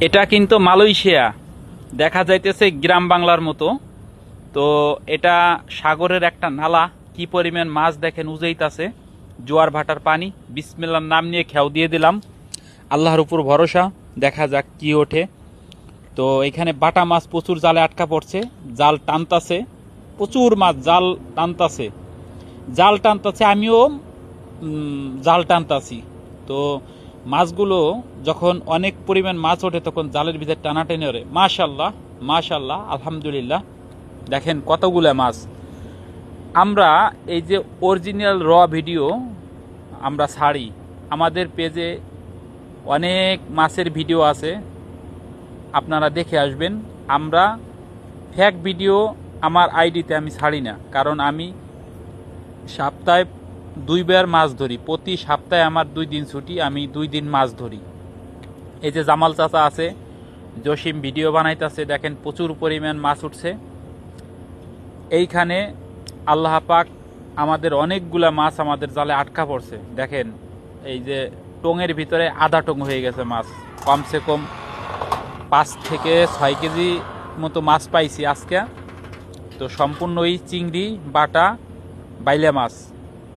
এটা কিন্তু মালয়েশিয়া, দেখা যাইতেছে গ্রাম বাংলার মতো। তো এটা সাগরের একটা নালা, কি পরিমাণ মাছ দেখেন উজাইতাছে, জোয়ার ভাটার পানি। বিসমিল্লাহর নাম নিয়ে খেয়াও দিয়ে দিলাম, আল্লাহর উপর ভরসা, দেখা যাক কি ওঠে। তো এখানে বাটা মাছ প্রচুর জালে আটকা পড়ছে, জাল টানতাছে, প্রচুর মাছ জাল টানতাছে, আমিও জাল টানতাছি। তো মাছগুলো যখন অনেক পরিমাণ মাছ ওঠে তখন জালের ভিতরে টানাটানি ওঠে। মাশাল্লাহ মাশাল্লাহ, আলহামদুলিল্লাহ, দেখেন কতগুলো মাছ। আমরা এই যে অরিজিনাল র ভিডিও আমরা ছাড়ি, আমাদের পেজে অনেক মাছের ভিডিও আছে, আপনারা দেখে আসবেন। আমরা ফেক ভিডিও আমার আইডিতে আমি ছাড়ি না, কারণ আমি সপ্তাহে 2 বার মাছ ধরি। প্রতি সপ্তাহে আমার 2 দিন ছুটি, আমি 2 দিন মাছ ধরি। এই যে জামাল চাচা আছে, জসিম ভিডিও বানাইতেছে, দেখেন প্রচুর পরিমাণ মাছ উঠছে এইখানে। আল্লাহ পাক আমাদের অনেকগুলা মাছ আমাদের জালে আটকা পড়ছে। দেখেন এই যে টঙের ভিতরে আধা টং হয়ে গেছে মাছ, কমসে কম 5 থেকে 6 কেজি মতো মাছ পাইছি আজকে। তো সম্পূর্ণই চিংড়ি, বাটা, বাইলা মাছ।